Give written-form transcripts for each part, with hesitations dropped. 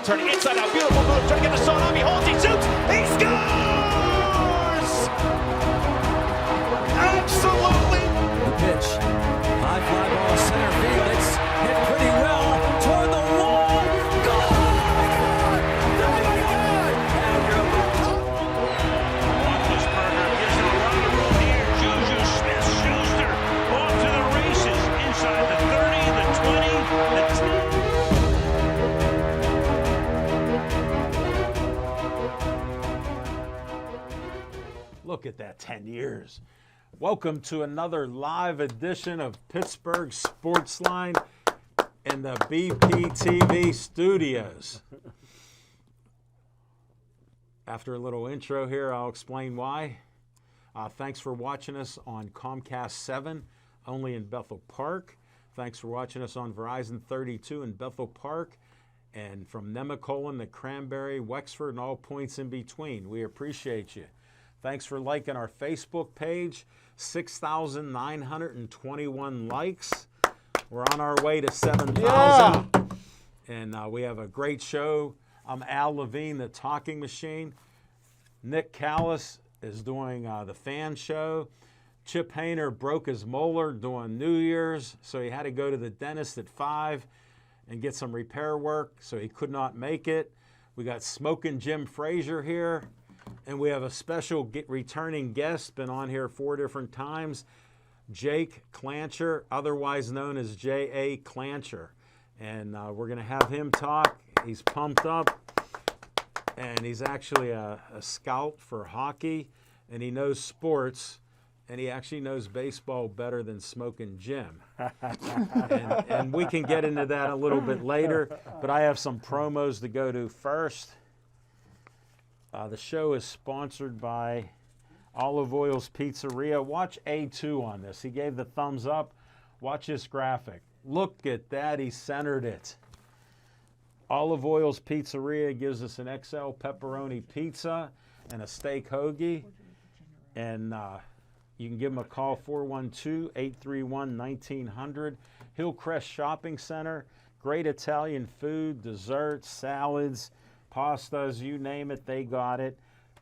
to turn it inside out. Beautiful move. Trying to get the shot on. He holds. He shoots. He scores! Absolutely. The pitch. High fly ball center field. It's hit pretty well toward the wall. Goal! Oh my God! Roethlisberger gives it a lot of room here. Juju Smith-Schuster off to the races inside the 30, the 20, the 10. Look at that, 10 years. Welcome to another live edition of Pittsburgh Sportsline in the BPTV studios. After a little intro here, I'll explain why. Thanks for watching us on Comcast 7, only in Bethel Park. Thanks for watching us on Verizon 32 in Bethel Park, and from Nemacolin to Cranberry, Wexford, and all points in between. We appreciate you. Thanks for liking our Facebook page. 6,921 likes. We're on our way to 7,000. Yeah. And we have a great show. I'm Al Levine, the talking machine. Nick Callis is doing the fan show. Chip Hayner broke his molar doing New Year's, so he had to go to the dentist at 5 and get some repair work, so he could not make it. We got Smokin' Jim Frazier here. And we have a special returning guest, been on here 4 different times, Jake Clancher, otherwise known as J.A. Clancher. And we're going to have him talk. He's pumped up, and he's actually a scout for hockey, and he knows sports, and he actually knows baseball better than Smokin' Jim. and we can get into that a little bit later, but I have some promos to go to first. The show is sponsored by Olive Oil's Pizzeria. Watch A2 on this. He gave the thumbs up. Watch this graphic. Look at that. He centered it. Olive Oil's Pizzeria gives us an XL pepperoni pizza and a steak hoagie. And you can give them a call, 412-831-1900. Hillcrest Shopping Center. Great Italian food, desserts, salads, pastas, you name it, they got it.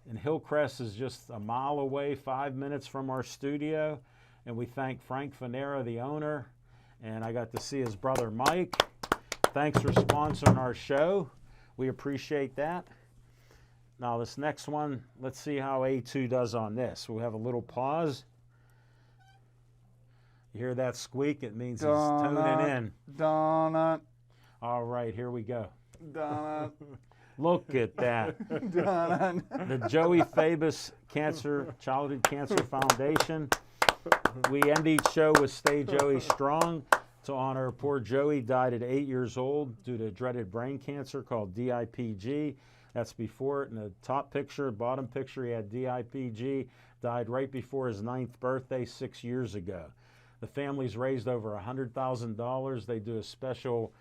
And Hillcrest is just a mile away, 5 minutes from our studio. And we thank Frank Fanera, the owner. And I got to see his brother Mike. Thanks for sponsoring our show. We appreciate that. Now this next one, let's see how A2 does on this. We'll have a little pause. You hear that squeak? It means he's tuning in. Donut. All right, here we go. Donut. Look at that. Donut. The Joey Fabus Childhood Cancer Foundation. We end each show with Stay Joey Strong to honor poor Joey. Died at 8 years old due to dreaded brain cancer called DIPG. That's before it. In the top picture, bottom picture, he had DIPG. Died right before his 9th birthday 6 years ago. The family's raised over $100,000. They do a special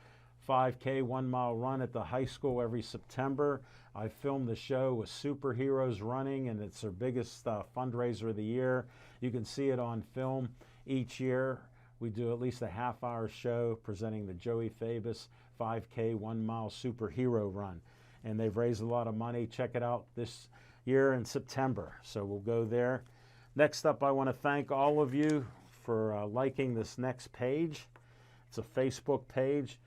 5K 1 mile run at the high school every September. I filmed the show with superheroes running, and it's their biggest fundraiser of the year. You can see it on film each year. We do at least a half-hour show presenting the Joey Fabus 5K 1 mile superhero run. And they've raised a lot of money. Check it out this year in September. So we'll go there. Next up, I want to thank all of you for liking this next page. It's a Facebook page.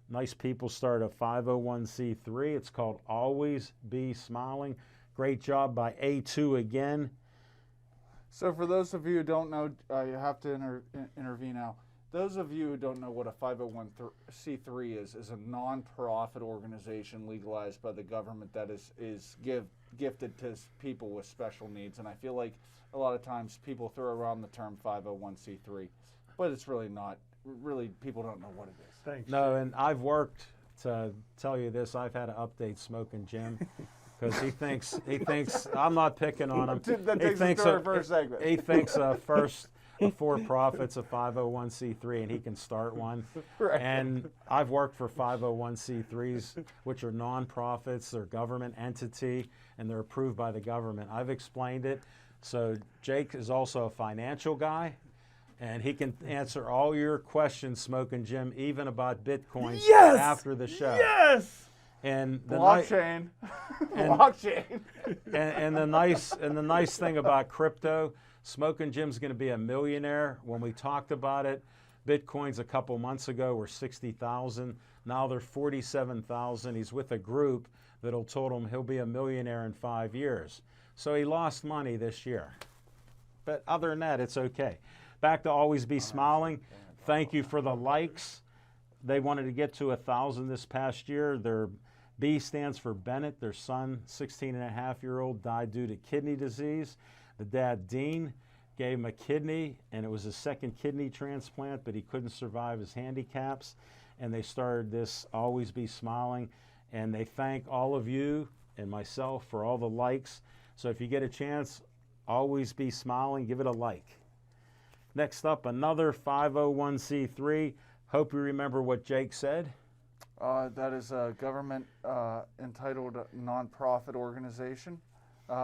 Nice people start a 501c3. It's called Always Be Smiling. Great job by A2 again. So for those of you who don't know, you have to intervene now. Those of you who don't know what a 501c3 is a non-profit organization legalized by the government that is gifted to people with special needs. And I feel like a lot of times people throw around the term 501c3, but it's really not. Really, people don't know what it is. Thanks. No, and I've worked to tell you this. I've had to update Smokin' Jim because he thinks I'm not picking on him. That takes us to our first segment. He thinks first for-profit's a 501c3 and he can start one. Right. And I've worked for 501c3s, which are non-profits. They're government entity and they're approved by the government. I've explained it. So Jake is also a financial guy. And he can answer all your questions, Smokin' Jim, even about Bitcoin after the show. Yes! And the blockchain, blockchain. and the nice thing about crypto, Smoking Jim's going to be a millionaire. When we talked about it, Bitcoins a couple months ago were 60,000. Now they're 47,000. He's with a group that'll told him he'll be a millionaire in 5 years. So he lost money this year. But other than that, it's okay. Back to Always Be Smiling. Thank you for the likes. They wanted to get to 1,000 this past year. Their B stands for Bennett. Their son, 16-and-a-half-year-old, died due to kidney disease. The dad, Dean, gave him a kidney, and it was his second kidney transplant, but he couldn't survive his handicaps. And they started this Always Be Smiling. And they thank all of you and myself for all the likes. So if you get a chance, Always Be Smiling, give it a like. Next up, another 501c3. Hope you remember what Jake said. That is a government entitled nonprofit organization,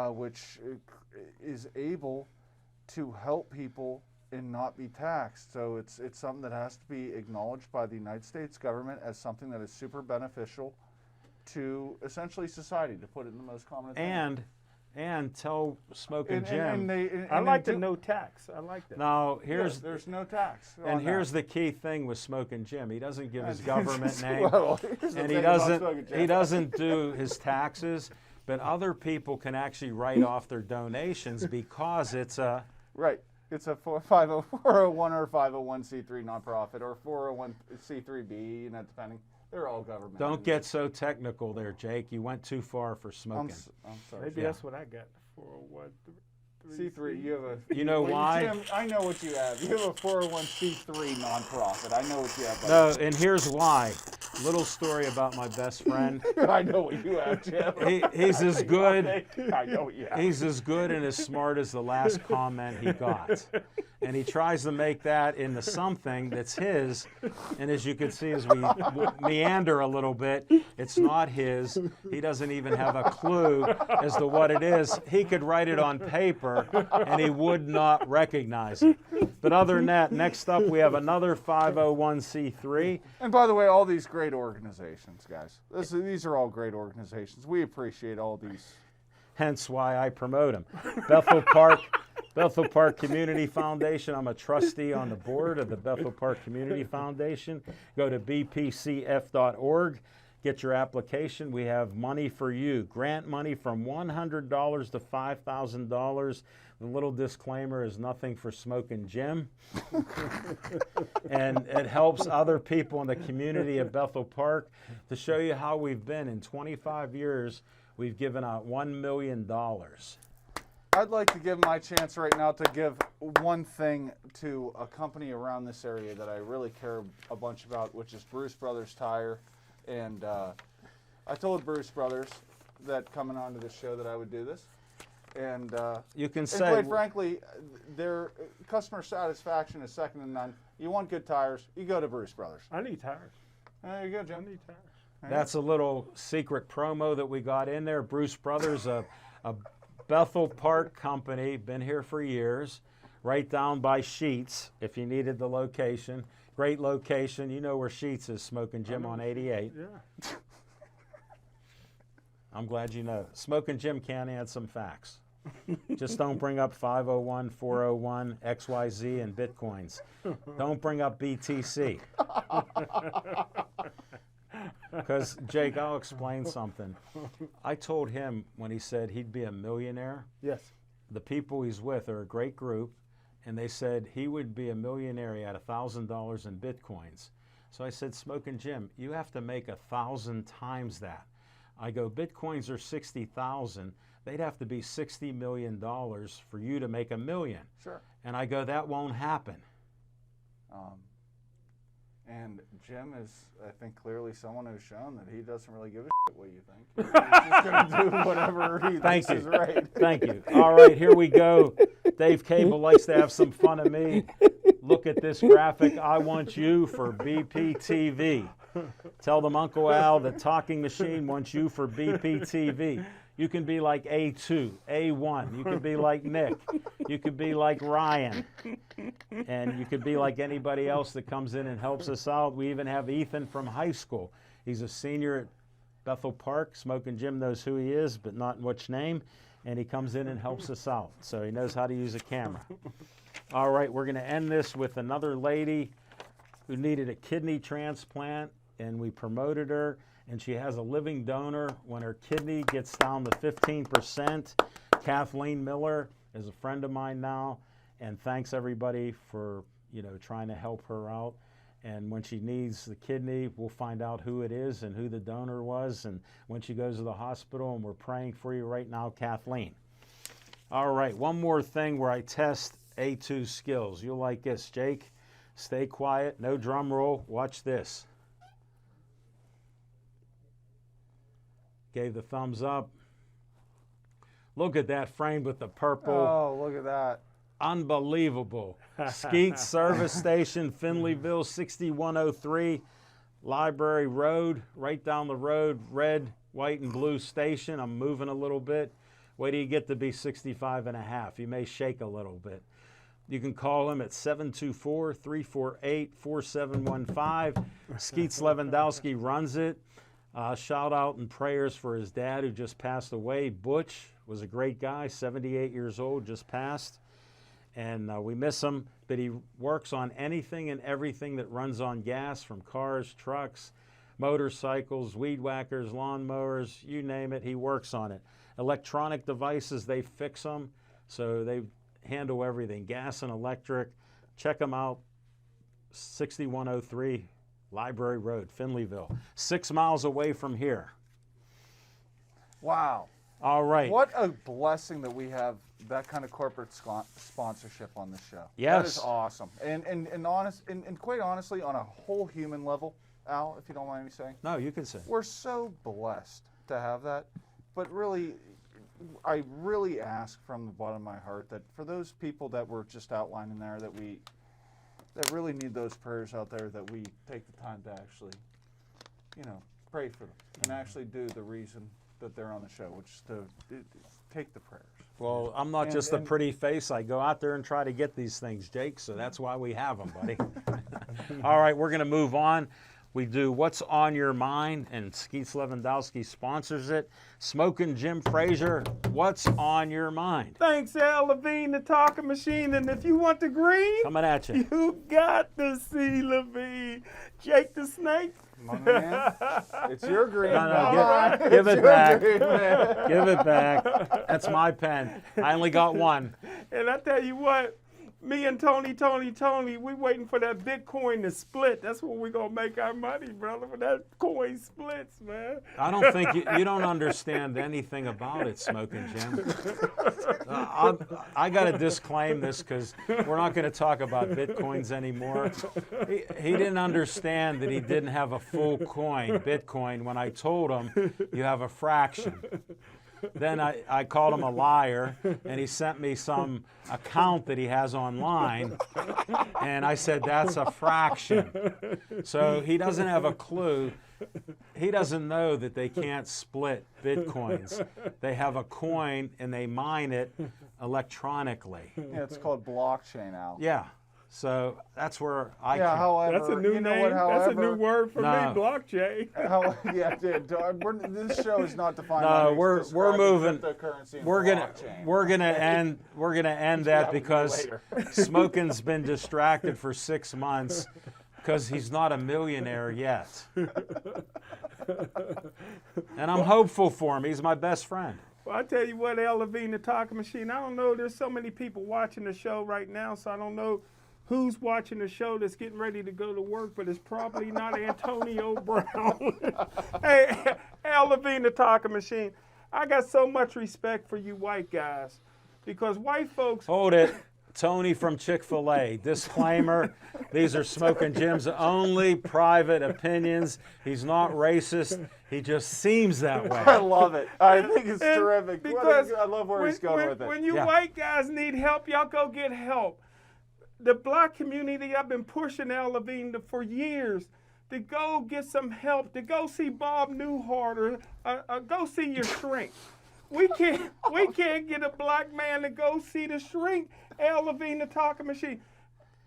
which is able to help people and not be taxed. So it's something that has to be acknowledged by the United States government as something that is super beneficial to essentially society, to put it in the most common terms. And tell Smoking Jim. I like the no tax. I like that. Now there's no tax. And here's the key thing with Smoking Jim. He doesn't give his government name, well, and he doesn't do his taxes. But other people can actually write off their donations because it's a right. It's a 401 or 501c3 nonprofit or 401c3b, depending. They're all government. Don't get so technical there, Jake. You went too far for smoking. I'm sorry. Maybe that's what I got. 401. C3, you have a. You know why? Jim, I know what you have. You have a 401c3 nonprofit. I know what you have. No, and here's why. Little story about my best friend. I know what you have, Jim. He's as good. I know what you have. He's as good and as smart as the last comment he got. And he tries to make that into something that's his. And as you can see, as we meander a little bit, it's not his. He doesn't even have a clue as to what it is. He could write it on paper, and he would not recognize it. But other than that, next up we have another 501c3. And by the way, all these great organizations, guys. These are all great organizations. We appreciate all these. Hence why I promote them. Bethel Park Community Foundation. I'm a trustee on the board of the Bethel Park Community Foundation. Go to bpcf.org. Get your application. We have money for you. Grant money from $100 to $5,000. The little disclaimer is nothing for Smoking Jim. And it helps other people in the community of Bethel Park. To show you how we've been in 25 years, we've given out $1 million. I'd like to give my chance right now to give one thing to a company around this area that I really care a bunch about, which is Bruce Brothers Tire. And I told Bruce Brothers that coming onto the show that I would do this. And you can and say, quite frankly, their customer satisfaction is second to none. You want good tires, you go to Bruce Brothers. I need tires. There you go, Jim. I need tires. that's a little secret promo that we got in there. Bruce Brothers, a Bethel Park company, been here for years, right down by Sheets, if you needed the location. Great location. You know where Sheets is, Smoking Jim on 88. Yeah. I'm glad you know. Smoking Jim can add some facts. Just don't bring up 501, 401, XYZ, and Bitcoins. Don't bring up BTC. Because, Jake, I'll explain something. I told him when he said he'd be a millionaire, Yes. the people he's with are a great group, and they said he would be a millionaire at $1,000 in Bitcoins. So I said, Smoking Jim, you have to make 1,000 times that. I go, Bitcoins are 60,000. They'd have to be $60 million for you to make $1 million. Sure. And I go, that won't happen. And Jim is, I think, clearly someone who's shown that he doesn't really give a shit what you think. He's just going to do whatever he thinks is right. Thank you. All right, here we go. Dave Cable likes to have some fun of me. Look at this graphic. I want you for BPTV. Tell them Uncle Al, the talking machine, wants you for BPTV. You can be like A2, A1. You could be like Nick. You could be like Ryan. And you could be like anybody else that comes in and helps us out. We even have Ethan from high school. He's a senior at Bethel Park. Smoking Jim knows who he is, but not which name. And he comes in and helps us out. So he knows how to use a camera. All right, we're going to end this with another lady who needed a kidney transplant, and we promoted her, and she has a living donor when her kidney gets down to 15%. Kathleen Miller is a friend of mine now, and thanks everybody for trying to help her out. And when she needs the kidney, we'll find out who it is and who the donor was, and when she goes to the hospital, and we're praying for you right now, Kathleen. All right, one more thing where I test A2 skills. You'll like this, Jake. Stay quiet, no drum roll. Watch this. Gave the thumbs up. Look at that frame with the purple. Oh, look at that. Unbelievable. Skeet Service Station, Finleyville, 6103 Library Road, right down the road, red, white, and blue station. I'm moving a little bit. Wait till you get to be 65 and a half. You may shake a little bit. You can call him at 724-348-4715. Skeet Lewandowski runs it. Shout out and prayers for his dad who just passed away. Butch was a great guy, 78 years old, just passed. And we miss him, but he works on anything and everything that runs on gas, from cars, trucks, motorcycles, weed whackers, lawn mowers, you name it, he works on it. Electronic devices, they fix them, so they handle everything, gas and electric. Check them out, 6103 Library Road, Finleyville, 6 miles away from here. Wow. All right. What a blessing that we have that kind of corporate sponsorship on this show. Yes. That is awesome. And quite honestly, on a whole human level, Al, if you don't mind me saying. No, you can say. We're so blessed to have that. But really, I really ask from the bottom of my heart that for those people that were just outlining there, that really need those prayers out there, that we take the time to actually, pray for them and actually do the reason that they're on the show, which is to take the prayers. Well, I'm not just a pretty face. I go out there and try to get these things, Jake, so that's why we have them, buddy. All right, we're going to move on. We do What's on Your Mind, and Skeet Lewandowski sponsors it. Smoking Jim Frazier, What's on Your Mind? Thanks, Al Levine, the talking machine. And if you want the green, Coming at you. you got to see Levine. Jake the Snake. My man, it's your green. No, give it back. Give it back. That's my pen. I only got one. And I tell you what, me and Tony, we waiting for that Bitcoin to split. That's where we're going to make our money, brother, when that coin splits, man. I don't think you don't understand anything about it, Smoking Jim. I got to disclaim this because we're not going to talk about Bitcoins anymore. He didn't understand that he didn't have a full coin, Bitcoin, when I told him you have a fraction. Then I called him a liar, and he sent me some account that he has online, and I said, that's a fraction. So he doesn't have a clue. He doesn't know that they can't split Bitcoins. They have a coin, and they mine it electronically. Yeah, it's called blockchain, Al. Yeah. So that's where I Yeah, can. however, That's a new you know name. what, however, That's a new word for No. me, blockchain. This show is not defined. No, we're moving. Cryptocurrency and We're gonna end that that because later. Smoking's been distracted for 6 months because he's not a millionaire yet. And I'm hopeful for him. He's my best friend. Well, I tell you what, Al Levine, the talking machine, I don't know. There's so many people watching the show right now, so I don't know who's watching the show that's getting ready to go to work, but it's probably not Antonio Brown. Hey, Al Levine, the talking machine, I got so much respect for you white guys because white folks... Hold it. Tony from Chick-fil-A. Disclaimer, these are Smoking Jim's only private opinions. He's not racist. He just seems that way. I love it. I think it's And terrific. Because I love where he's going with it. When you Yeah. white guys need help, y'all go get help. The black community, I've been pushing Al Levine for years to go get some help, to go see Bob Newhart or go see your shrink. We can't get a black man to go see the shrink. Al Levine, the talking machine.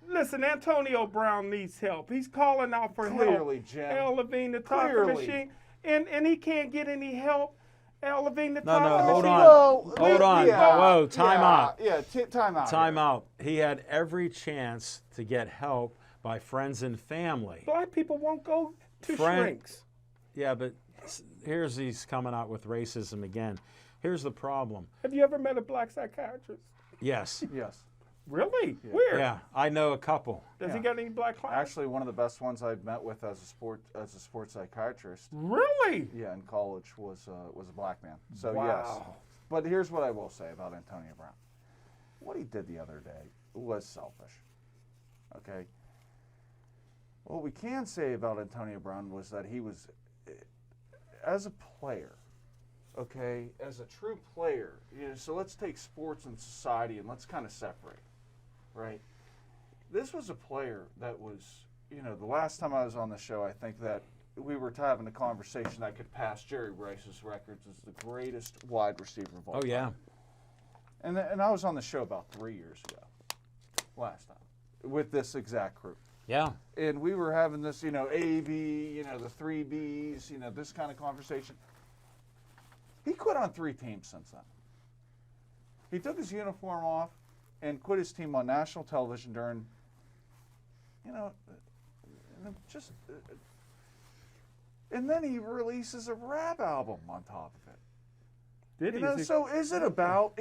Listen, Antonio Brown needs help. He's calling out for Clearly, help. Jim. Al Levine, the talking Clearly. machine. and he can't get any help. Al Levine, the No, top of the hold sheet. on. Well, Hold on. yeah, Whoa, time out. Yeah, time out. Time out. He had every chance to get help by friends and family. Black people won't go to Friend- shrinks. Yeah, but he's coming out with racism again. Here's the problem. Have you ever met a black psychiatrist? Yes. Yes. Really? Where? Yeah, I know a couple. Does he Yeah. got any black clients? Actually, one of the best ones I've met with as a sports psychiatrist. Really? Yeah, in college was a black man. So Wow. yes. But here's what I will say about Antonio Brown. What he did the other day was selfish. Okay. What we can say about Antonio Brown was that he was, as a player, okay, as a true player. So let's take sports and society and let's kind of separate, right? This was a player that was, the last time I was on the show, I think that we were having a conversation that could pass Jerry Rice's records as the greatest wide receiver of all Oh, time. yeah. And I was on the show about 3 years ago, last time, with this exact crew. Yeah. And we were having this, AB, the 3 Bs, this kind of conversation. He quit on 3 teams since then. He took his uniform off and quit his team on national television during, and then he releases a rap album on top of it. Did he? So is it about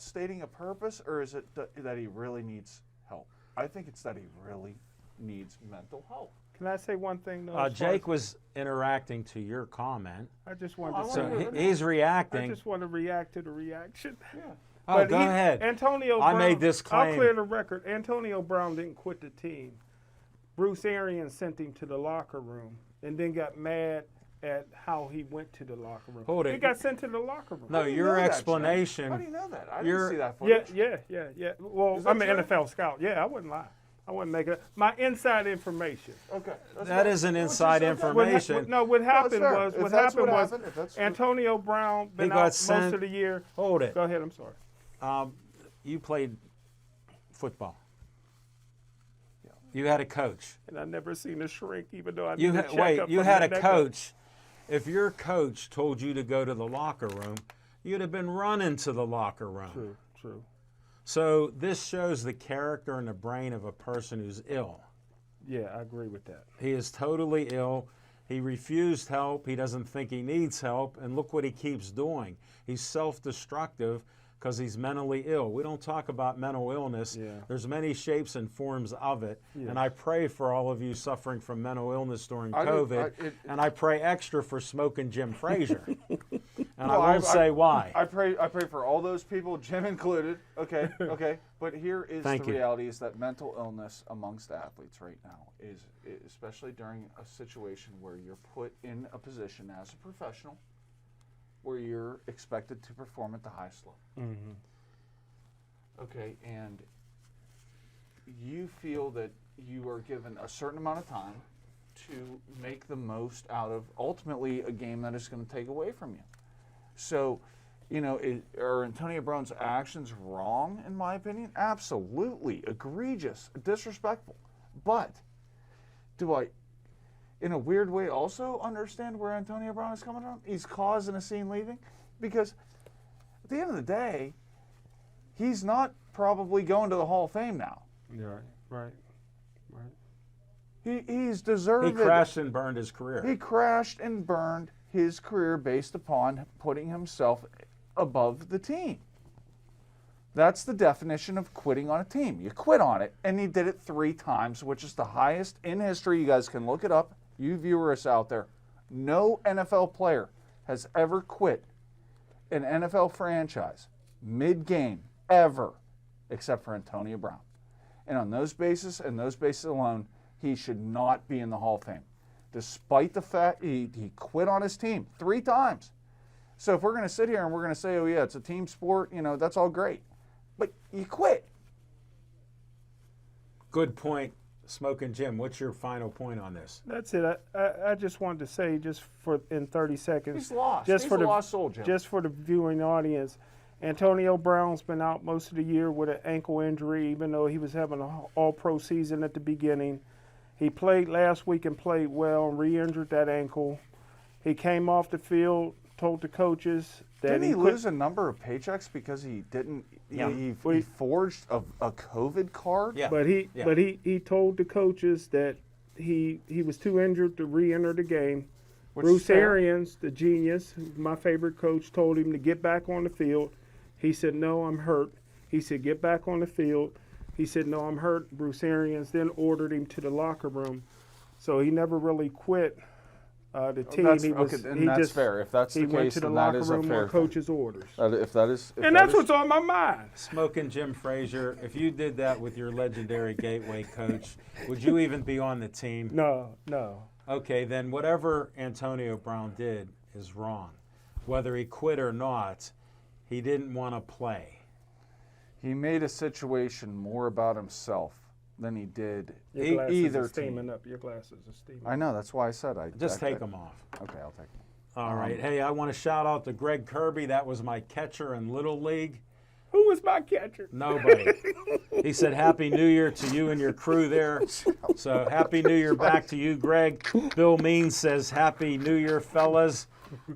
stating a purpose, or is it that he really needs help? I think it's that he really needs mental help. Can I say one thing though? as far Jake as- was interacting to your comment, I just wanted to so say. he's I reacting. just want to react to the reaction. Yeah. Oh, But go ahead. Antonio I Brown, made this I'll claim. clear the record. Antonio Brown didn't quit the team. Bruce Arians sent him to the locker room and then got mad at how he went to the locker room. Hold it. He got sent to the locker room. No, How do you your know that, Jim? explanation. How do you know that? I You're- didn't see that Yeah, footage. yeah. Well, Is that I'm an true? NFL scout. Yeah, I wouldn't lie. I wouldn't make it. My inside information. Okay. That isn't inside information. What happened fair. was If that's what happened, if that's true. Antonio Brown been He got out most sent- of the year. Hold it. Go ahead. I'm sorry. You played football. You had a coach. And I never seen a shrink, even though I You did a had, checkup wait. You from had the a neck up. coach. If your coach told you to go to the locker room, you'd have been running to the locker room. True. So this shows the character and the brain of a person who's ill. Yeah, I agree with that. He is totally ill. He refused help. He doesn't think he needs help. And look what he keeps doing. He's self-destructive because he's mentally ill. We don't talk about mental illness. Yeah. There's many shapes and forms of it. And I pray for all of you suffering from mental illness during I do- COVID. And I pray extra for smoking Jim Frazier. And Well, I won't say why. I pray for all those people, Jim included. Okay. But here is Thank the you. reality: is that mental illness amongst athletes right now is, especially during a situation where you're put in a position as a professional, where you're expected to perform at the highest level. Okay, and you feel that you are given a certain amount of time to make the most out of ultimately a game that is going to take away from you. So, are Antonio Brown's actions wrong, in my opinion? Absolutely. Egregious, disrespectful. But do I, in a weird way, also understand where Antonio Brown is coming from? He's causing a scene leaving? Because at the end of the day, he's not probably going to the Hall of Fame now. Yeah, right. He's deserved He crashed and burned his career. He crashed and burned his career based upon putting himself above the team. That's the definition of quitting on a team. You quit on it, and he did it 3 times, which is the highest in history. You guys can look it up, you viewers out there. No NFL player has ever quit an NFL franchise mid-game, ever, except for Antonio Brown. And on those bases and those bases alone, he should not be in the Hall of Fame, despite the fact he quit on his team 3 times. So if we're going to sit here and we're going to say, oh, yeah, it's a team sport, that's all great. But you quit. Good point, Smoking Jim. What's your final point on this? That's it. I just wanted to say, just for in 30 seconds. He's lost. Just He's for a lost soul, Jim. Just for the viewing audience, Antonio Brown's been out most of the year with an ankle injury, even though he was having an all-pro season at the beginning. He played last week and played well and re-injured that ankle. He came off the field, told the coaches that Didn't he quit- lose a number of paychecks because he didn't? Yeah. He forged a COVID card. Yeah. But Yeah. he told the coaches that he was too injured to re-enter the game. Which is Bruce fair. Arians, the genius, my favorite coach, told him to get back on the field. He said, "No, I'm hurt." He said, "Get back on the field." He said, "No, I'm hurt." Bruce Arians then ordered him to the locker room, so he never really quit the team. That's, he was, okay, and he that's just, fair. If that's he the went case, to the then locker that is a room fair on thing. coach's orders, If that is, if and that that's is- what's on my mind. Smoking Jim Frazier, if you did that with your legendary Gateway coach, would you even be on the team? No. Okay, then whatever Antonio Brown did is wrong. Whether he quit or not, he didn't want to play. he made a situation more about himself than he did Your glasses either are steaming team. up. Your glasses are steaming. I know. That's why I said I Just I- take them off. Okay, I'll take them. All right. Hey, I want to shout out to Greg Kirby. That was my catcher in Little League. Who was my catcher? Nobody. He said, Happy New Year to you and your crew there. So, Happy New Year back to you, Greg. Bill Means says, Happy New Year, fellas.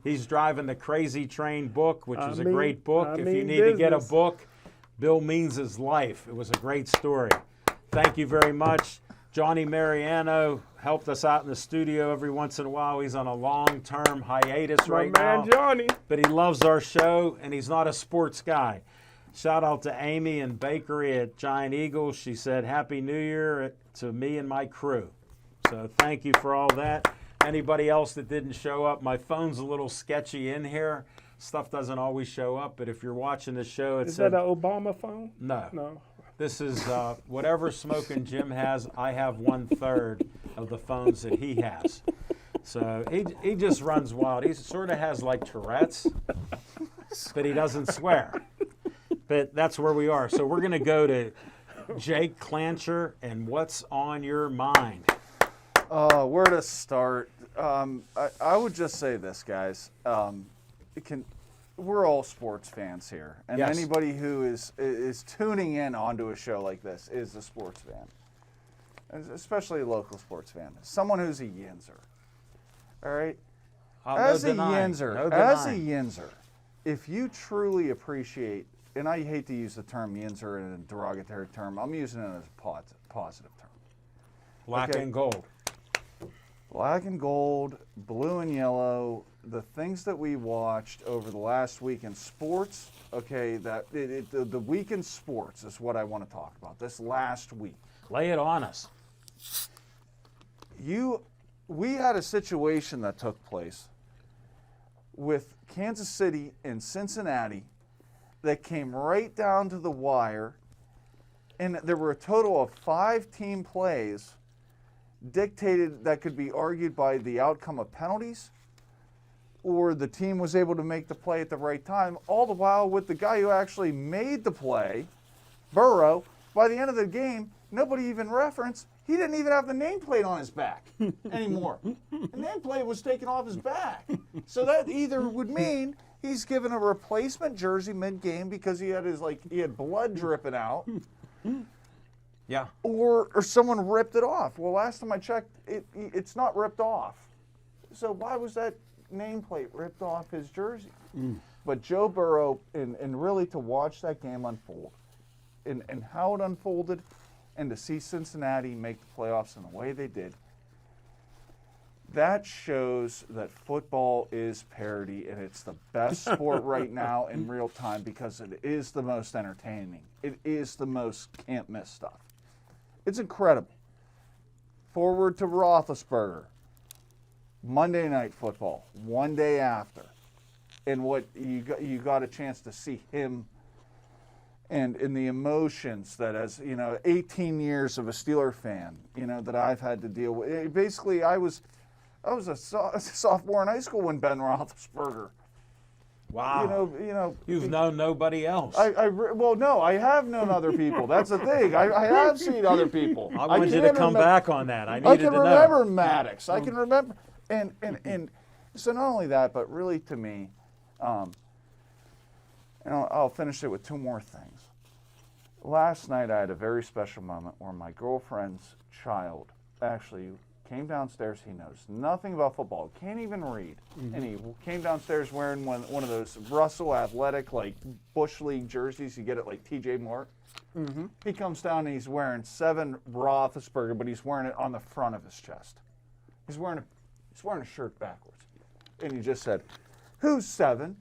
He's driving the Crazy Train book, which is a great book. If you need to get a book, Bill Means' life. It was a great story. Thank you very much. Johnny Mariano helped us out in the studio every once in a while. He's on a long-term hiatus My right man now. Johnny. But he loves our show, and he's not a sports guy. Shout out to Amy and Bakery at Giant Eagle. She said, Happy New Year to me and my crew. So thank you for all that. Anybody else that didn't show up, my phone's a little sketchy in here. Stuff doesn't always show up, but if you're watching the show, it Is said, that an Obama phone? no. No. This is whatever Smoking Jim has, I have 1/3 of the phones that he has. So he just runs wild. He sort of has like Tourette's, but he doesn't swear. But that's where we are. So we're going to go to Jake Clancher and what's on your mind? Where to start? I would just say this, guys. We're all sports fans here, and Yes. anybody who is tuning in onto a show like this is a sports fan, and especially a local sports fan. Someone who's a Yinzer. All right. As a Yinzer, if you truly appreciate, and I hate to use the term Yinzer in a derogatory term, I'm using it as a positive term. Black Okay. and gold. Black and gold, blue and yellow, the things that we watched over the last week in sports, okay, the week in sports is what I want to talk about, this last week. Lay it on us. We had a situation that took place with Kansas City and Cincinnati that came right down to the wire, and there were a total of 5 team plays dictated that could be argued by the outcome of penalties, or the team was able to make the play at the right time, all the while with the guy who actually made the play, Burrow, by the end of the game, nobody even referenced, he didn't even have the nameplate on his back anymore. The nameplate was taken off his back. So that either would mean he's given a replacement jersey mid-game because he had blood dripping out, Yeah. or someone ripped it off. Well, last time I checked, it's not ripped off. So why was that nameplate ripped off his jersey? But Joe Burrow, and really to watch that game unfold, and how it unfolded, and to see Cincinnati make the playoffs in the way they did, that shows that football is parity, and it's the best sport right now in real time because it is the most entertaining. It is the most can't-miss stuff. It's incredible. Forward to Roethlisberger. Monday Night Football, one day after. And what you got a chance to see him and in the emotions that, as 18 years of a Steeler fan, that I've had to deal with. Basically, I was a sophomore in high school when Ben Roethlisberger. Wow. You've known nobody else. No, I have known other people. That's the thing. I have seen other people. I want you to come back on that. I needed to know. remember Maddox. I can remember. And so not only that, but really to me, I'll finish it with 2 more things. Last night I had a very special moment where my girlfriend's child actually came downstairs. He knows nothing about football, can't even read. And he came downstairs wearing one of those Russell Athletic, like, Bush League jerseys. You get it like TJ Mark. He comes down and he's wearing 7 Roethlisberger, but he's wearing it on the front of his chest. He's wearing a shirt backwards. And he just said, "Who's 7?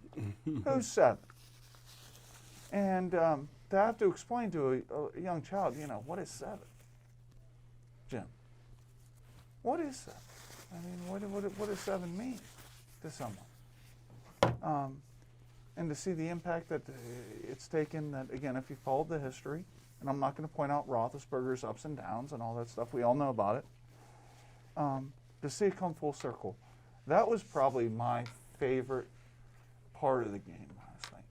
Who's 7? And to have to explain to a young child, what is 7? Jim, what is 7? I mean, what does 7 mean to someone? And to see the impact that it's taken, that, again, if you followed the history, and I'm not going to point out Roethlisberger's ups and downs and all that stuff, we all know about it, to see it come full circle, that was probably my favorite part of the game last night.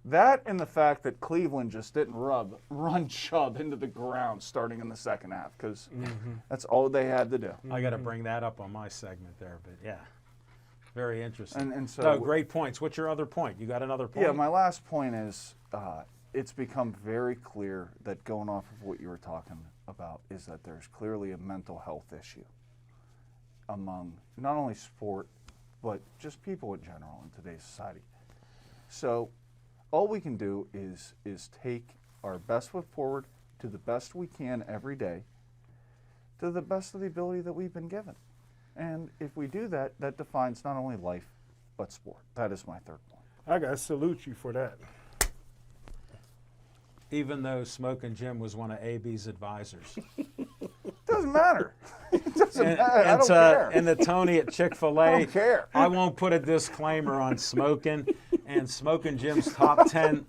That and the fact that Cleveland just didn't run Chubb into the ground starting in the second half, because that's all they had to do. I got to bring that up on my segment there, but yeah. Very interesting. And so, no, great points. What's your other point? You got another point? Yeah, my last point is it's become very clear that, going off of what you were talking about, is that there's clearly a mental health issue among not only sport, but just people in general in today's society. So all we can do is take our best foot forward to the best we can every day, to the best of the ability that we've been given. And if we do that, that defines not only life, but sport. That is my third point. I got to salute you for that. Even though Smokin' Jim was one of AB's advisors. Doesn't matter. It doesn't matter. I don't care. And the Tony at Chick-fil-A, I don't care. I won't put a disclaimer on Smokin'. And Smokin' Jim's top 10,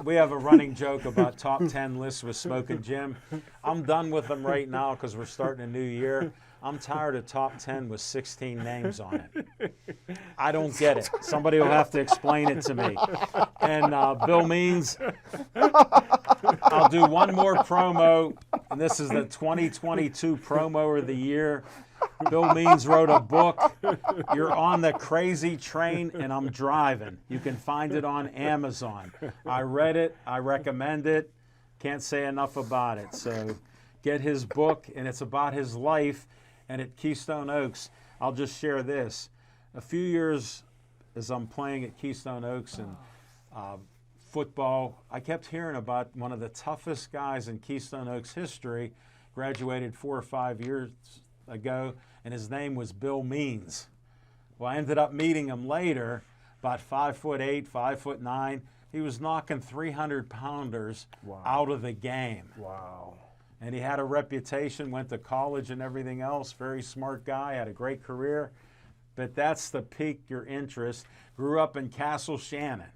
we have a running joke about top 10 lists with Smokin' Jim. I'm done with them right now because we're starting a new year. I'm tired of top 10 with 16 names on it. I don't get it. Somebody will have to explain it to me. And Bill Means, I'll do one more promo, and this is the 2022 promo of the year. Bill Means wrote a book, You're on the Crazy Train and I'm Driving. You can find it on Amazon. I read it. I recommend it. Can't say enough about it. So get his book, and it's about his life. And at Keystone Oaks, I'll just share this. A few years as I'm playing at Keystone Oaks and football, I kept hearing about one of the toughest guys in Keystone Oaks history, graduated 4 or 5 years ago, and his name was Bill Means. Well, I ended up meeting him later, about 5'8", 5'9". He was knocking 300-pounders out of the game. Wow. And he had a reputation, went to college and everything else. Very smart guy, had a great career. But that's the piqued your interest. Grew up in Castle Shannon.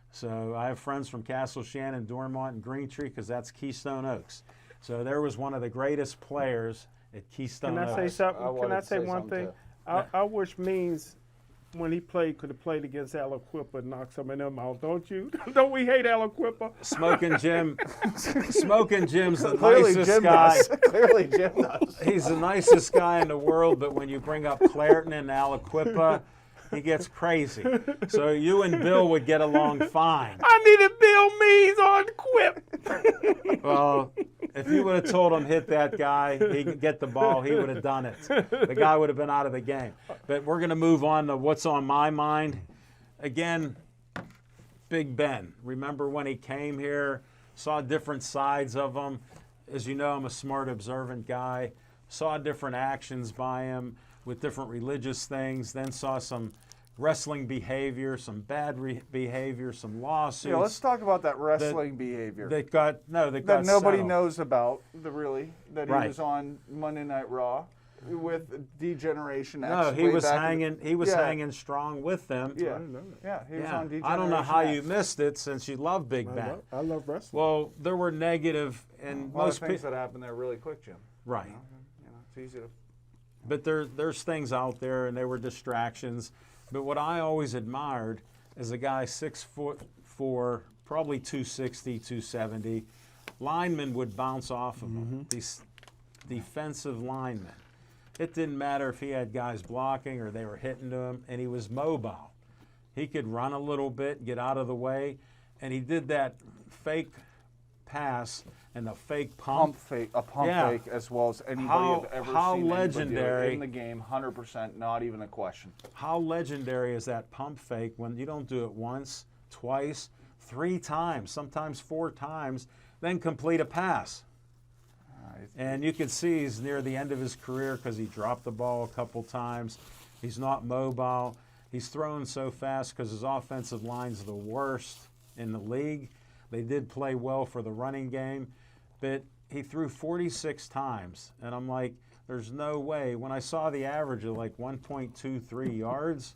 So I have friends from Castle Shannon, Dormont, and Greentree, because that's Keystone Oaks. So there was one of the greatest players at Keystone Oaks. Can I say something? Can I say one thing? I wish Means, when he played, could have played against Aliquippa and knocked some of them out, don't you? Don't we hate Aliquippa? Smokin' Jim's the Clearly nicest Jim guy. does. Clearly Jim does. He's the nicest guy in the world, but when you bring up Clareton and Aliquippa, he gets crazy. So you and Bill would get along fine. I needed Bill Means on Quip. Well, if you would have told him hit that guy, he could get the ball, he would have done it. The guy would have been out of the game. But we're going to move on to what's on my mind. Again, Big Ben. Remember when he came here, saw different sides of him. As you know, I'm a smart, observant guy. Saw different actions by him with different religious things, then saw some wrestling behavior, some bad behavior, some lawsuits. Yeah, let's talk about that wrestling behavior that got nobody settled. knows about. He Right. was on Monday Night Raw with D-Generation X. No, he way was back hanging. He was Yeah. hanging strong with them. Yeah, yeah, he was Yeah. on D-Generation I don't know how X. you missed it since you love Big Ben. I love wrestling. Well, there were negative and A lot of most things people. that happened there really quick, Jim. Right. It's easy to. But there's things out there, and they were distractions. But what I always admired is a guy 6'4", probably 260, 270. Linemen would bounce off of him. These defensive linemen. It didn't matter if he had guys blocking or they were hitting to him, and he was mobile. He could run a little bit, get out of the way, and he did that fake pass and a fake pump pump. fake, a pump Yeah. fake as well as anybody How- I've ever how seen anybody do it legendary. in the game. 100%, not even a question. How legendary is that pump fake when you don't do it once, twice, 3 times, sometimes 4 times, then complete a pass? And you can see he's near the end of his career because he dropped the ball a couple times. He's not mobile. He's throwing so fast because his offensive line's the worst in the league. They did play well for the running game, but he threw 46 times. And I'm like, there's no way. When I saw the average of like 1.23 yards,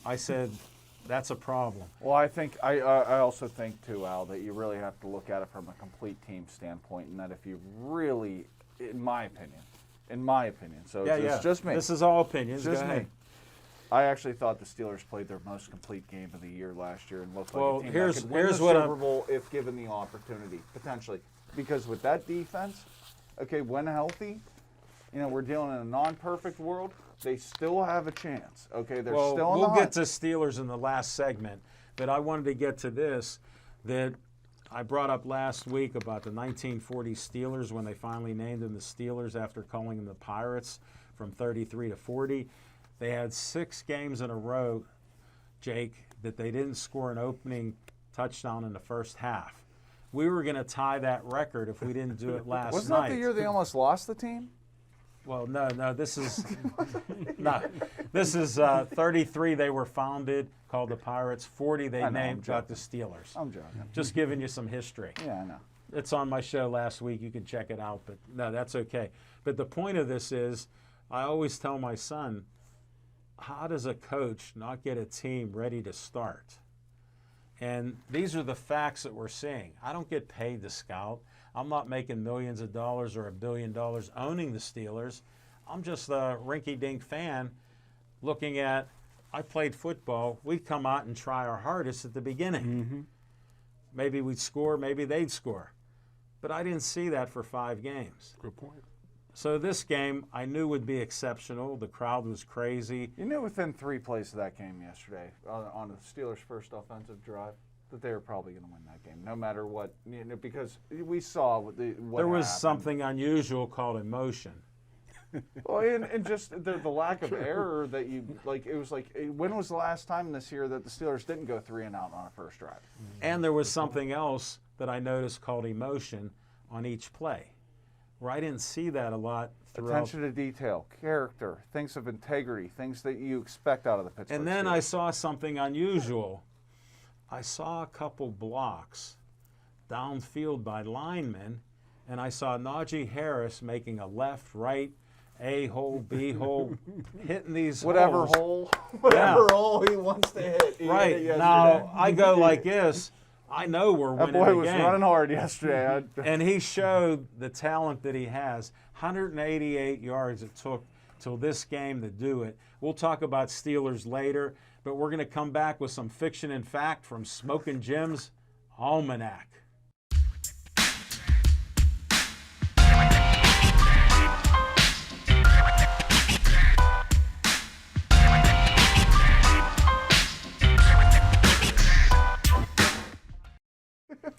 I said, that's a problem. Well, I also think too, Al, that you really have to look at it from a complete team standpoint, and that if you really, in my opinion, so it's just me. This is all opinions. Just Go ahead. me. I actually thought the Steelers played their most complete game of the year last year and looked like Well, a team here's- that could win here's the what Super Bowl if given the opportunity, potentially. Because with that defense, okay, when healthy, we're dealing in a non-perfect world. They still have a chance. Okay, they're still on the we'll hunt. get to Steelers in the last segment, but I wanted to get to this that I brought up last week about the 1940 Steelers when they finally named them the Steelers after calling them the Pirates from 33 to 40. They had 6 games in a row, Jake, that they didn't score an opening touchdown in the first half. We were going to tie that record if we didn't do it last Wasn't night. that the year they almost lost the team? Well, no, this is this is 33. They were founded, called the Pirates. 40 they I know, named, got the Steelers. I'm joking. Just giving you some history. Yeah, I know. It's on my show last week. You can check it out. But no, that's okay. But the point of this is, I always tell my son, how does a coach not get a team ready to start? And these are the facts that we're seeing. I don't get paid to scout. I'm not making millions of dollars or $1 billion owning the Steelers. I'm just a rinky-dink fan looking at, I played football. We'd come out and try our hardest at the beginning. Mm-hmm. Maybe we'd score, maybe they'd score. But I didn't see that for 5 games. Good point. So this game I knew would be exceptional. The crowd was crazy. You knew within 3 plays of that game yesterday, on the Steelers' first offensive drive, that they were probably going to win that game, no matter what. Because we saw what There happened. was something unusual called emotion. Well, and just the lack of error that you like. It was like, when was the last time this year that the Steelers didn't go 3 and out on a first drive? And there was something else that I noticed called emotion on each play, where I didn't see that a lot throughout. Attention to detail, character, things of integrity, things that you expect out of the Pittsburgh And then Steelers. I saw something unusual. I saw a couple blocks downfield by linemen, and I saw Najee Harris making a left, right, A-hole, B-hole, hitting these whatever holes. hole, whatever hole he wants to hit. He hit Right. it Now, yesterday. I go like this. I know we're That winning boy the was game. running hard yesterday. And he showed the talent that he has. 188 yards it took till this game to do it. We'll talk about Steelers later, but we're going to come back with some fiction and fact from Smokin' Jim's Almanac.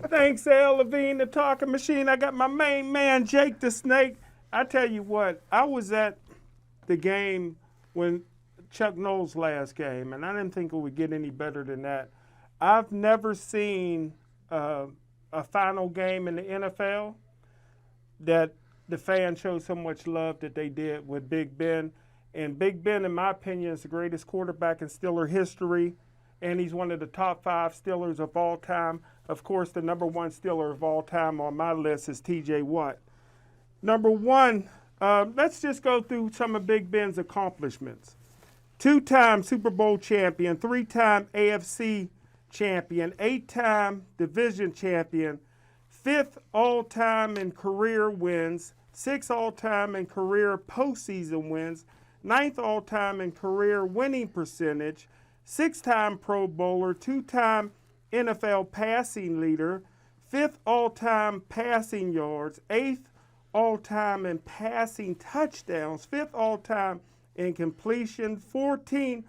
Thanks, Al Levine, the talking machine. I got my main man, Jake the Snake. I tell you what, I was at the game when Chuck Noll's last game, and I didn't think it would get any better than that. I've never seen a final game in the NFL that the fans showed so much love that they did with Big Ben. And Big Ben, in my opinion, is the greatest quarterback in Steeler history, and he's one of the top 5 Steelers of all time. Of course, the number 1 Steeler of all time on my list is T.J. Watt. Number 1, let's just go through some of Big Ben's accomplishments. 2-time Super Bowl champion, 3-time AFC champion, 8-time division champion, 5th all-time in career wins, 6th all-time in career postseason wins, 9th all-time in career winning percentage, 6-time Pro Bowler, 2-time NFL passing leader, 5th all-time passing yards, 8th all-time in passing touchdowns, 5th all-time in completion, 14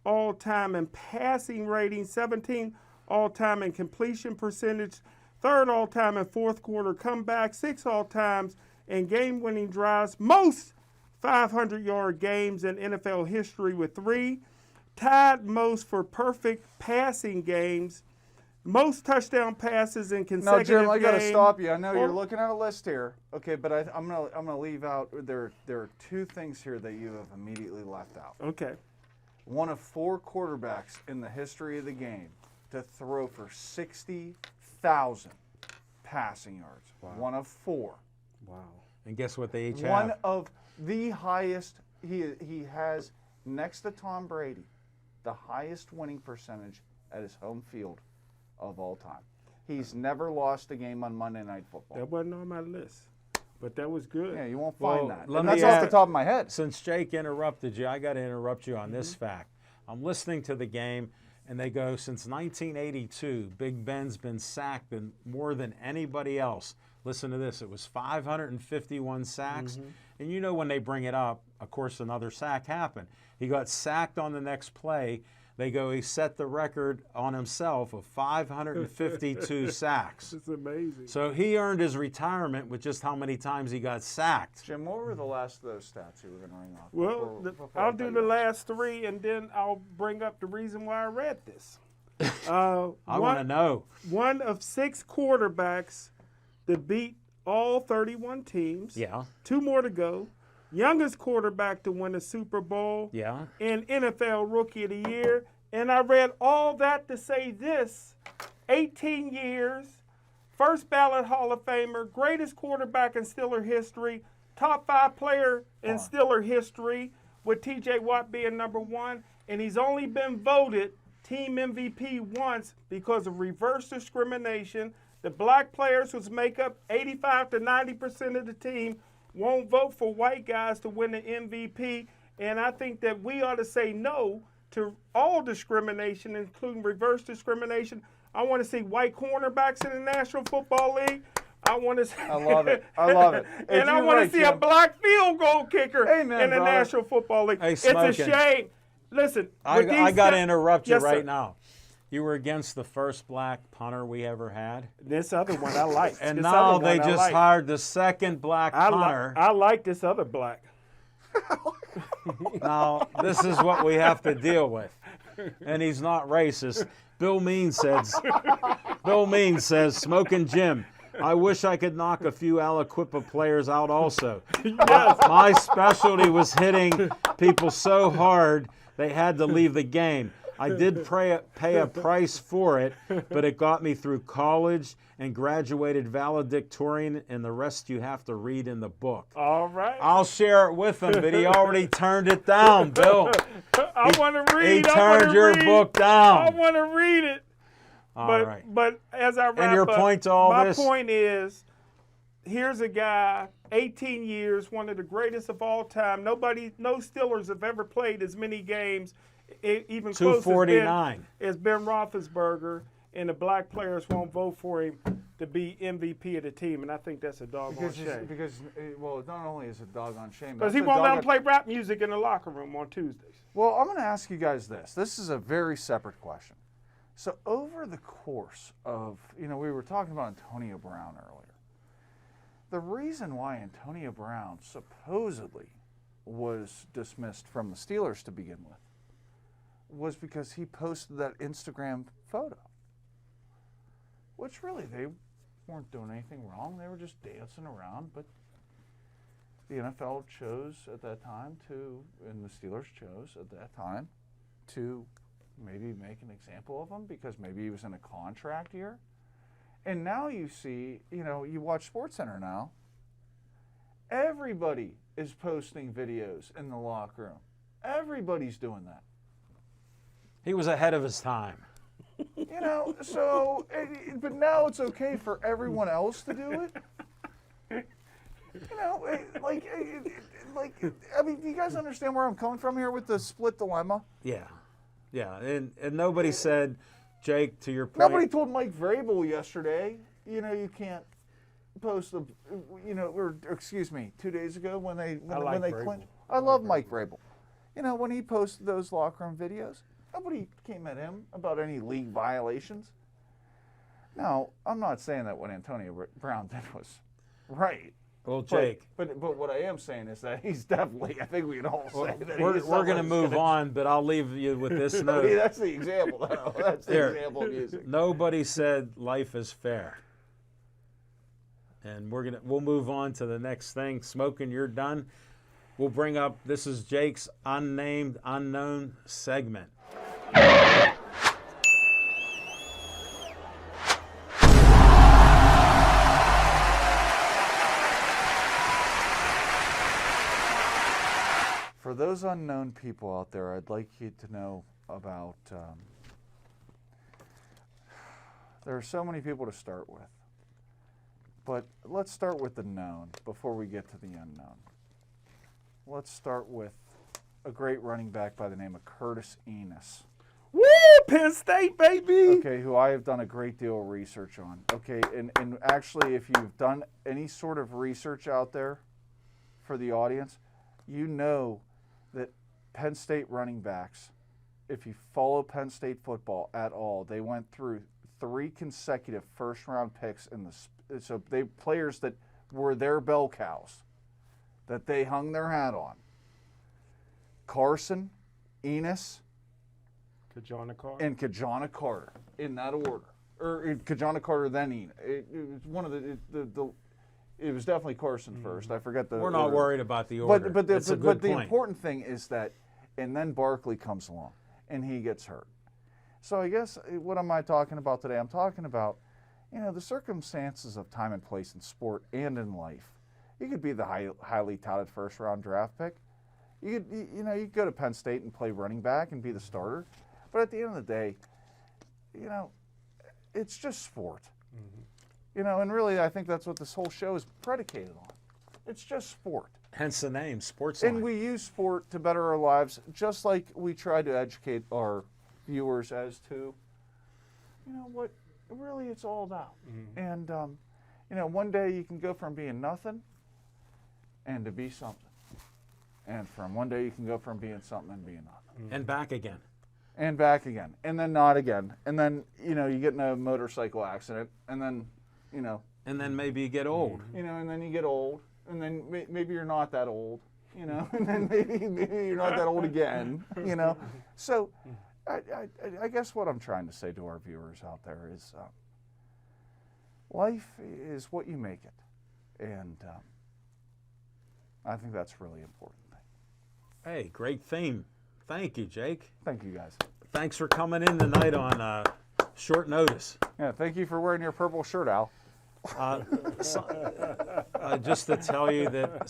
all-time in passing rating, 17 all-time in completion percentage, third all-time in fourth-quarter comebacks, 6 all-times in game-winning drives, most 500-yard games in NFL history with 3, tied most for perfect passing games, most touchdown passes in consecutive games. No, Jim, I got to stop you. I know you're looking at a list here. Okay, but I'm gonna leave out. There are 2 things here that you have immediately left out. Okay. One of 4 quarterbacks in the history of the game to throw for 60,000 passing yards. Wow. One of 4. Wow. And guess what they each have? One of the highest. He has, next to Tom Brady, the highest winning percentage at his home field of all time. He's never lost a game on Monday Night Football. That wasn't on my list, but that was good. Yeah, you won't find that. let And me that's off add- the top of my head. Since Jake interrupted you, I got to interrupt you on this fact. I'm listening to the game, and they go, since 1982, Big Ben's been sacked more than anybody else. Listen to this. It was 551 sacks. And you know when they bring it up, of course, another sack happened. He got sacked on the next play. They go, he set the record on himself of 552 sacks. It's amazing. So he earned his retirement with just how many times he got sacked. Jim, what were the last of those stats you were going to ring off? Well, before I'll I do tell the you? last 3, and then I'll bring up the reason why I read this. I want to know. One of 6 quarterbacks that beat all 31 teams. Yeah. 2 more to go. Youngest quarterback to win a Super Bowl. Yeah. And NFL Rookie of the Year. And I read all that to say this: 18 years, first ballot Hall of Famer, greatest quarterback in Steeler history, top 5 player in Steeler history, with T.J. Watt being number 1. And he's only been voted team MVP once because of reverse discrimination. The black players, which make up 85 to 90% of the team, won't vote for white guys to win the MVP. And I think that we ought to say no to all discrimination, including reverse discrimination. I want to see white cornerbacks in the National Football League. I want to see, I love it. I love it. and I want to see a black field goal kicker Amen, in the brother. National Football League. Hey, It's a Smokin'. shame. Listen, with I these got to sta- interrupt you Yes, right sir. now. You were against the first black punter we ever had. This other one I like. And This now other they one I just like. hired the second black punter. I like this other black. Now, this is what we have to deal with. And he's not racist. Bill Means says, Smoking Jim, I wish I could knock a few Aliquippa players out also. My specialty was hitting people so hard they had to leave the game. I did pay a price for it, but it got me through college and graduated valedictorian, and the rest you have to read in the book. All right. I'll share it with him, but he already turned it down, Bill. I want to read. He turned your book I down. want to read it. All right. But as I wrap your up, point to all my this? point is, here's a guy, 18 years, one of the greatest of all time. No Steelers have ever played as many games, even close as 249. as Ben Roethlisberger, and the black players won't vote for him to be MVP of the team, and I think that's a doggone shame. Well, not only is it a doggone shame, Because that's he a won't let him doggone- play rap music in the locker room on Tuesdays. Well, I'm going to ask you guys this. This is a very separate question. So over the course of, we were talking about Antonio Brown earlier. The reason why Antonio Brown supposedly was dismissed from the Steelers to begin with was because he posted that Instagram photo, which really they weren't doing anything wrong. They were just dancing around, but the NFL chose at that time and the Steelers chose at that time to maybe make an example of him because maybe he was in a contract year. And now you see, you watch SportsCenter now, everybody is posting videos in the locker room. Everybody's doing that. He was ahead of his time. But now it's okay for everyone else to do it. Do you guys understand where I'm coming from here with the split dilemma? Yeah. Yeah. And nobody said, Jake, to your point. Nobody told Mike Vrabel yesterday, you can't post the, or excuse me, 2 days ago when they Vrabel. clinched. I love Mike Vrabel. When he posted those locker room videos, nobody came at him about any league violations. Now, I'm not saying that what Antonio Brown did was right. Well, Jake, But what I am saying is that he's definitely, I think we can all say that we're going to move on, but I'll leave you with this note. That's the example, though. That's the example I'm using. Nobody said life is fair. And we'll move on to the next thing. Smoking, you're done. We'll bring up, this is Jake's unnamed, unknown segment. For those unknown people out there, I'd like you to know about, there are so many people to start with. But let's start with the known before we get to the unknown. Let's start with a great running back by the name of Curtis Enos. Woo! Penn State, baby! Okay, who I have done a great deal of research on. Okay, and actually, if you've done any sort of research out there for the audience, you know that Penn State running backs, if you follow Penn State football at all, they went through 3 consecutive first-round picks in the so they players that were their bell cows, that they hung their hat on. Carson, Enos, Kajana Carter. and Kajana Carter in that order, or Kajana Carter then Enos. It was one of it was definitely Carson first. I forget the. We're not order. worried about the order. But That's a good the point. important thing is that, and then Barkley comes along, and he gets hurt. So I guess what am I talking about today? I'm talking about, the circumstances of time and place in sport and in life. You could be the highly touted first-round draft pick. You could go to Penn State and play running back and be the starter. But at the end of the day, it's just sport. And really, I think that's what this whole show is predicated on. It's just sport. Hence the name, Sportsline. And we use sport to better our lives, just like we try to educate our viewers as to, what really it's all about. And, one day you can go from being nothing and to be something. And from one day you can go from being something and being nothing. And back again. And back again. And then not again. And then, you get in a motorcycle accident. And then, And then maybe you get old. and then you get old. And then maybe you're not that old, and then maybe you're not that old again, So I guess what I'm trying to say to our viewers out there is life is what you make it. And I think that's a really important thing. Hey, great theme. Thank you, Jake. Thank you, guys. Thanks for coming in tonight on short notice. Yeah, thank you for wearing your purple shirt, Al. Just to tell you that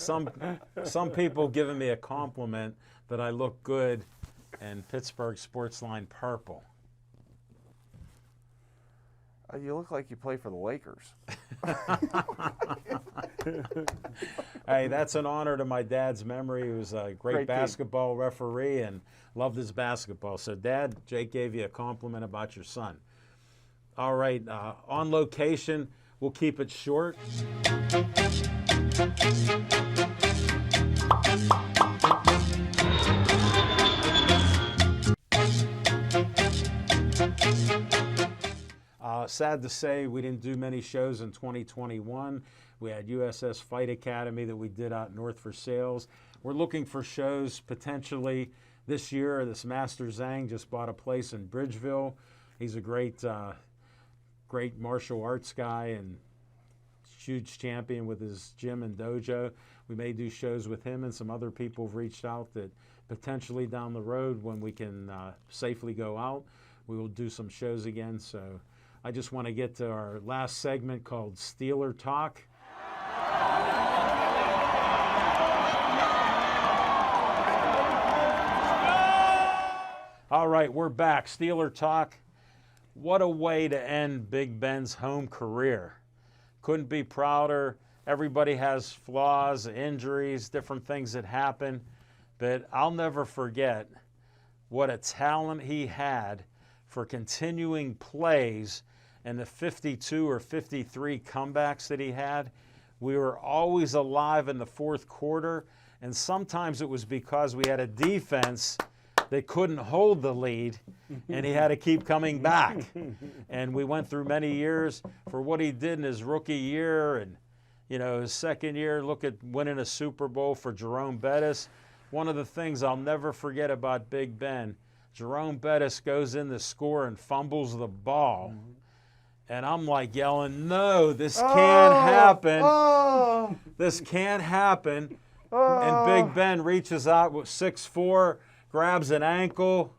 some people giving me a compliment that I look good in Pittsburgh Sportsline purple. You look like you play for the Lakers. Hey, that's an honor to my dad's memory. He was a great basketball referee and loved his basketball. So, Dad, Jake gave you a compliment about your son. All right, on location, we'll keep it short. Sad to say, we didn't do many shows in 2021. We had USS Fight Academy that we did out north for sales. We're looking for shows potentially this year. This Master Zhang just bought a place in Bridgeville. He's a great martial arts guy and huge champion with his gym and dojo. We may do shows with him, and some other people have reached out that potentially down the road when we can safely go out, we will do some shows again. So I just want to get to our last segment called Steeler Talk. All right, we're back. Steeler Talk. What a way to end Big Ben's home career. Couldn't be prouder. Everybody has flaws, injuries, different things that happen. But I'll never forget what a talent he had for continuing plays and the 52 or 53 comebacks that he had. We were always alive in the fourth quarter, and sometimes it was because we had a defense they couldn't hold the lead, and he had to keep coming back. And we went through many years for what he did in his rookie year, and his second year. Look at winning a Super Bowl for Jerome Bettis. One of the things I'll never forget about Big Ben, Jerome Bettis goes in to score and fumbles the ball. And I'm like yelling, no, this can't happen. This can't happen. And Big Ben reaches out with 6'4", grabs an ankle,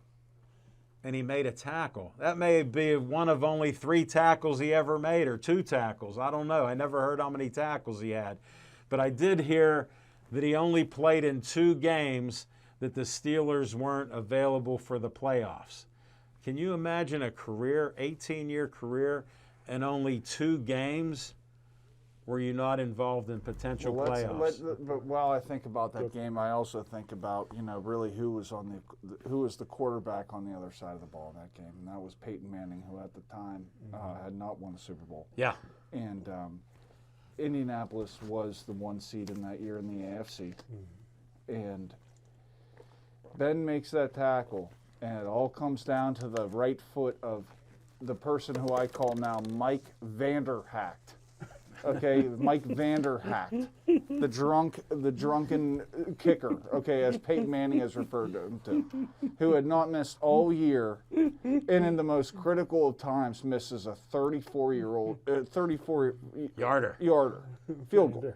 and he made a tackle. That may be one of only 3 tackles he ever made, or 2 tackles. I don't know. I never heard how many tackles he had. But I did hear that he only played in 2 games that the Steelers weren't available for the playoffs. Can you imagine a career, 18-year career, and only 2 games where you're not involved in potential playoffs? But while I think about that game, I also think about really who was the quarterback on the other side of the ball in that game, and that was Peyton Manning, who at the time had not won a Super Bowl. Yeah. And Indianapolis was the 1 seed in that year in the AFC, and Ben makes that tackle, and it all comes down to the right foot of the person who I call now Mike Vanderhacht. Okay, Mike Vanderhacht, the drunken kicker, okay, as Peyton Manning has referred to him to, who had not missed all year, and in the most critical of times misses a 34-yarder field goal.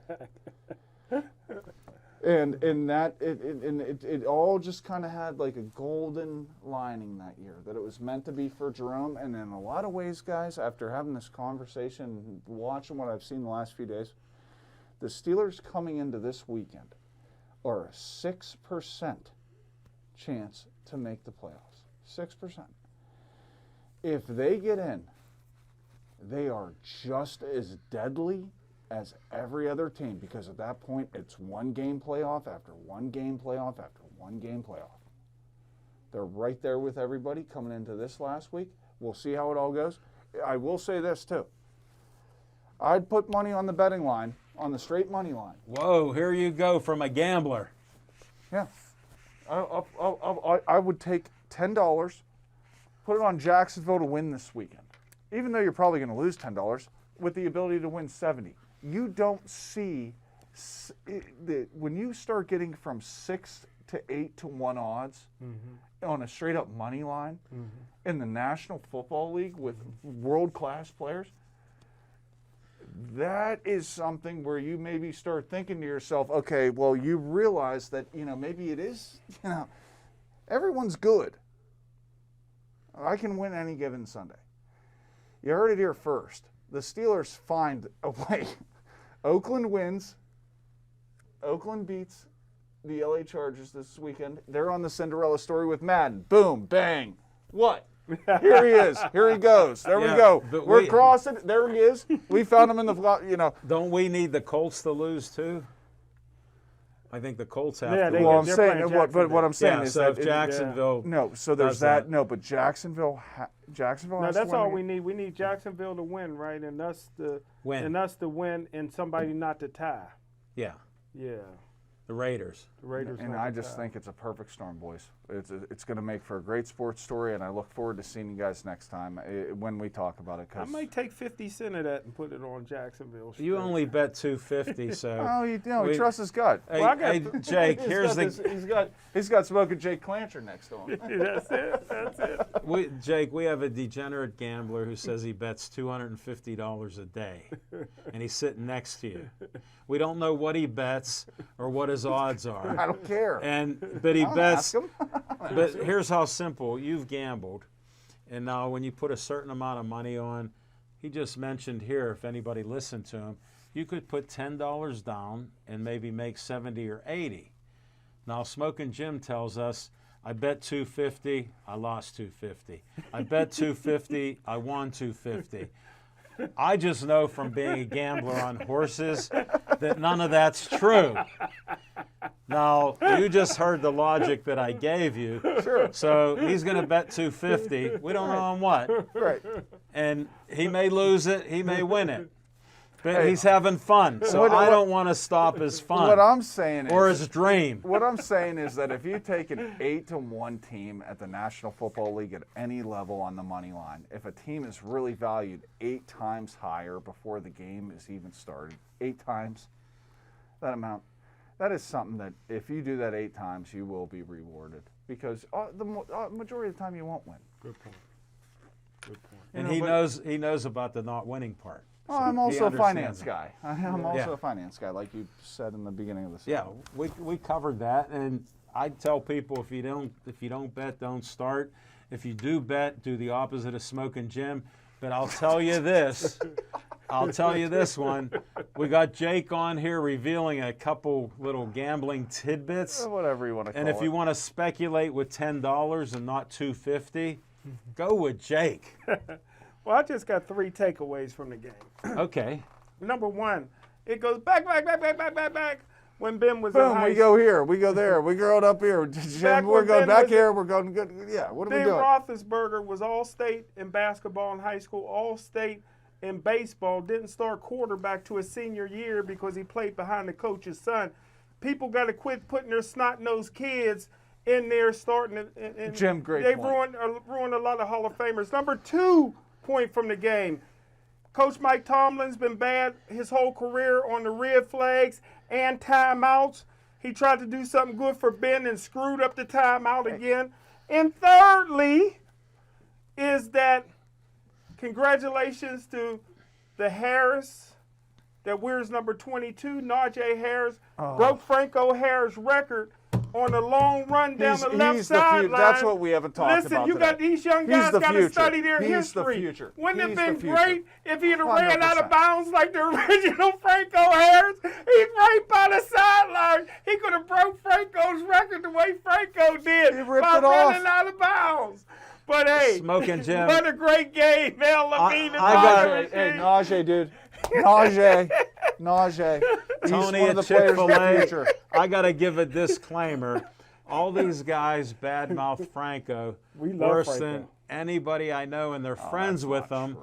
And that it all just kind of had like a golden lining that year, that it was meant to be for Jerome. And in a lot of ways, guys, after having this conversation, watching what I've seen the last few days, the Steelers coming into this weekend are a 6% chance to make the playoffs. 6%. If they get in, they are just as deadly as every other team, because at that point it's 1 game playoff after 1 game playoff after 1 game playoff. They're right there with everybody coming into this last week. We'll see how it all goes. I will say this too. I'd put money on the betting line, on the straight money line. Whoa, here you go from a gambler. Yeah. I would take $10, put it on Jacksonville to win this weekend. Even though you're probably going to lose $10, with the ability to win 70. You don't see, when you start getting from 6 to 8 to 1 odds on a straight up money line in the National Football League with world-class players, that is something where you maybe start thinking to yourself, okay, well, you realize that, maybe it is, everyone's good. I can win any given Sunday. You heard it here first. The Steelers find a way. Oakland wins. Oakland beats the LA Chargers this weekend. They're on the Cinderella story with Madden. Boom, bang. What? Here he is. Here he goes. There we go. We're crossing. There he is. We found him in the, Don't we need the Colts to lose too? I think the Colts have to. Well, I'm saying, what I'm saying is so that if Jacksonville. No, so there's that. No, but Jacksonville. Jacksonville. No, has that's to win all we need. We need Jacksonville to win, right? And us to win, and somebody not to tie. Yeah. Yeah. The Raiders. The Raiders. And I just think it's a perfect storm, boys. It's going to make for a great sports story, and I look forward to seeing you guys next time when we talk about it. I might take 50 cents of that and put it on Jacksonville. You straight. on't bet $250, so. Oh, he trusts his gut. Hey, Jake, he's got smoking Jake Clancher next to him. That's it. Jake, we have a degenerate gambler who says he bets $250 a day, and he's sitting next to you. We don't know what he bets or what his odds are. I don't care. But he bets. Ask him. But here's how simple. You've gambled, and now when you put a certain amount of money on, he just mentioned here, if anybody listened to him, you could put $10 down and maybe make 70 or 80. Now, Smoking Jim tells us, I bet $250, I lost $250. I bet $250, I won $250. I just know from being a gambler on horses that none of that's true. Now, you just heard the logic that I gave you. Sure. So he's going to bet $250. We don't know on what. Right. And he may lose it, he may win it. But he's having fun, so I don't want to stop his fun. What I'm saying or is, his dream. What I'm saying is that if you take an 8-1 team at the National Football League at any level on the money line, if a team is really valued 8 times higher before the game is even started, 8 times that amount, that is something that if you do that 8 times, you will be rewarded because the majority of the time you won't win. Good point. Good point. And he knows about the not winning part. Oh, I'm also a finance that. guy. I'm also a finance guy, like you said in the beginning of the season. Yeah, we covered that, and I tell people if you don't bet, don't start. If you do bet, do the opposite of Smoking Jim. But I'll tell you this. I'll tell you this one. We got Jake on here revealing a couple little gambling tidbits. Whatever you want to call it. And if you want to speculate with $10 and not $250, go with Jake. Well, I just got 3 takeaways from the game. Okay. Number 1, it goes back. When Ben was in boom, high we go here, we go there, we go up here. Jim, we're going back here, we're going good. Yeah, what are we Ben doing? Roethlisberger was all-state in basketball in high school, all-state in baseball, didn't start quarterback to his senior year because he played behind the coach's son. People got to quit putting their snot-nosed kids in there starting. And Jim, great They've point. ruined a lot of Hall of Famers. Number 2 point from the game. Coach Mike Tomlin's been bad his whole career on the red flags and timeouts. He tried to do something good for Ben and screwed up the timeout again. And thirdly is that congratulations to the Harris that wears number 22, Najee Harris, broke Franco Harris' record on a long run down the left sideline. That's what we haven't talked Listen, about you today. got these young guys got to study their He's history. the future. Wouldn't it He's have the been future. great if he'd have ran out of 100%. bounds like the original Franco Harris? He's right by the sideline. He could have broke Franco's record the way Franco did He ripped by it off. running out of bounds. But hey, Smoking Jim. what a great game, Al Levine. Hey, Najee, dude. Najee. He's Tony one at of the players of the Chick-fil-A. future. I got to give a disclaimer. All these guys badmouth Franco We love worse Franco. than anybody I know, and they're friends with him.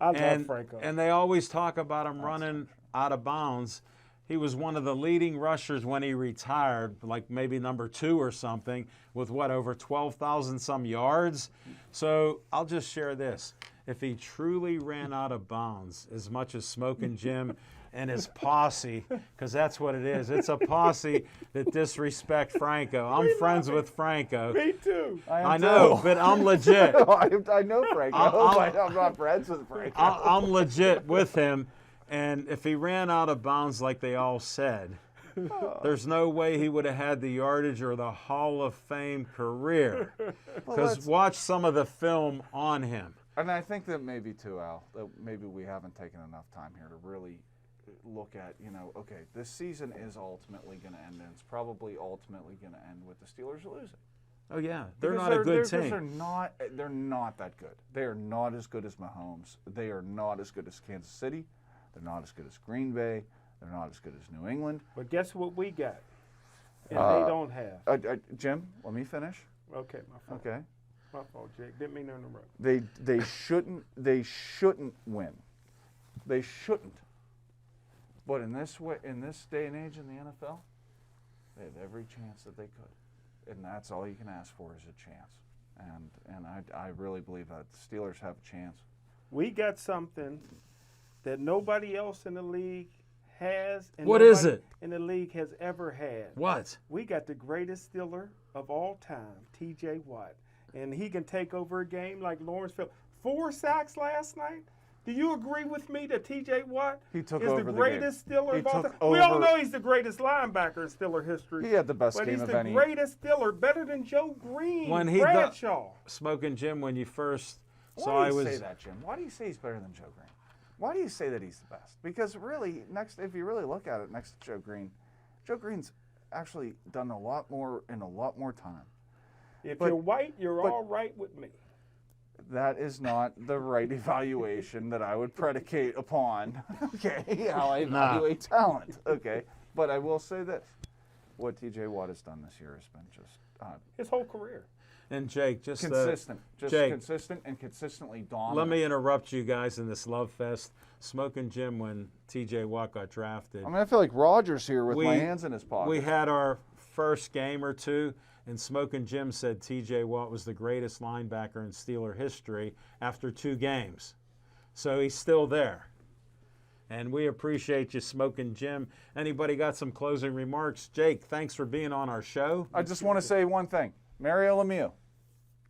I love And, Franco. and they always talk about him running out of bounds. He was one of the leading rushers when he retired, like maybe number 2 or something, with over 12,000 some yards. So I'll just share this. If he truly ran out of bounds, as much as Smoking Jim and his posse, because that's what it is. It's a posse that disrespect Franco. I'm friends with Franco. Me too. I know, but I'm legit. I know Franco, but I'm not friends with Franco. I'm legit with him. And if he ran out of bounds like they all said, there's no way he would have had the yardage or the Hall of Fame career. Because watch some of the film on him. And I think that maybe too, Al, that maybe we haven't taken enough time here to really look at, okay, this season is ultimately going to end, and it's probably ultimately going to end with the Steelers losing. Oh yeah, they're Because not a good team. They're not that good. They are not as good as Mahomes. They are not as good as Kansas City. They're not as good as Green Bay. They're not as good as New England. But guess what we got? And they don't have. Jim, let me finish. Okay, my fault. Okay. My fault, Jake. Didn't mean to interrupt. They shouldn't win. They shouldn't. But in this day and age in the NFL, they have every chance that they could, and that's all you can ask for is a chance. And I really believe that the Steelers have a chance. We got something that nobody else in the league has. And What is nobody it? in the league has ever had. What? We got the greatest Steeler of all time, T.J. Watt. And he can take over a game like Lawrenceville. 4 sacks last night. Do you agree with me that T.J. Watt He took is over the the greatest game. Steeler He of all took time? We all over- know he's the greatest linebacker in Steeler history. He had the best but game he's of the any. greatest Steeler, better than Joe Green, When he Bradshaw. Smoking Jim, when you first Why saw do you I was say that, Jim? Why do you say he's better than Joe Green? Why do you say that he's the best? Because really, if you really look at it, next to Joe Green's actually done a lot more in a lot more time. If But- you're white, you're but- all right with me. That is not the right evaluation that I would predicate upon. Okay, how I evaluate talent. Okay, but I will say this: what T.J. Watt has done this year has been just His whole career. And Jake, just consistent, Jake, consistent and consistently dominant. let me interrupt you guys in this love fest. Smoking Jim, when T.J. Watt got drafted, I mean, I feel like Rodgers here with my hands in his pocket. we had our first game or two, and Smoking Jim said T.J. Watt was the greatest linebacker in Steeler history after 2 games. So he's still there. And we appreciate you, Smoking Jim. Anybody got some closing remarks? Jake, thanks for being on our show. I just want to say one thing. Mario Lemieux,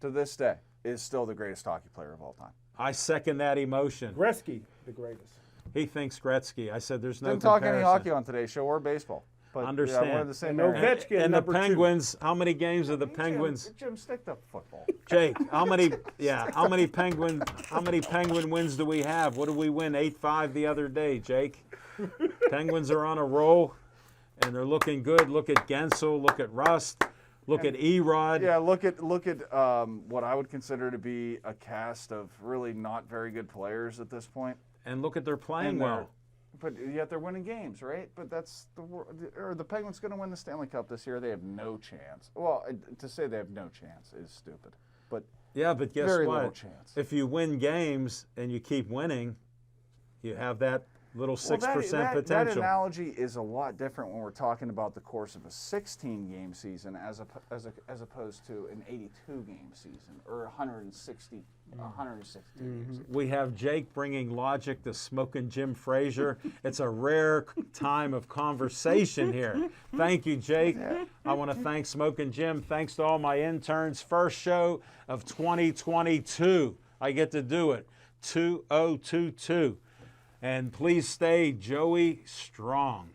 to this day, is still the greatest hockey player of all time. I second that emotion. Gretzky, the greatest. He thinks Gretzky. I said there's no Didn't talk comparison. any hocky on today's show or baseball. But Understand. Yeah, I wanted to say And Mario. Ovechkin, And the number 2. Penguins, how many games have the Penguins? Jim, stick to football. Jake, how many Penguin wins do we have? What did we win? 8-5 the other day, Jake. Penguins are on a roll, and they're looking good. Look at Gensel, look at Rust, look at Erod. Yeah, look at what I would consider to be a cast of really not very good players at this point. And look at their playing And well. But yet they're winning games, right? But that's are the Penguins going to win the Stanley Cup this year? They have no chance. Well, to say they have no chance is stupid. But Yeah, but guess very what? little chance. If you win games and you keep winning, you have that little 6% that potential. analogy is a lot different when we're talking about the course of a 16-game season as opposed to an 82-game season or 160 game season. We have Jake bringing logic to Smoking Jim Frazier. It's a rare time of conversation here. Thank you, Jake. I want to thank Smoking Jim. Thanks to all my interns. First show of 2022. I get to do it. 2022. And please stay Joey strong.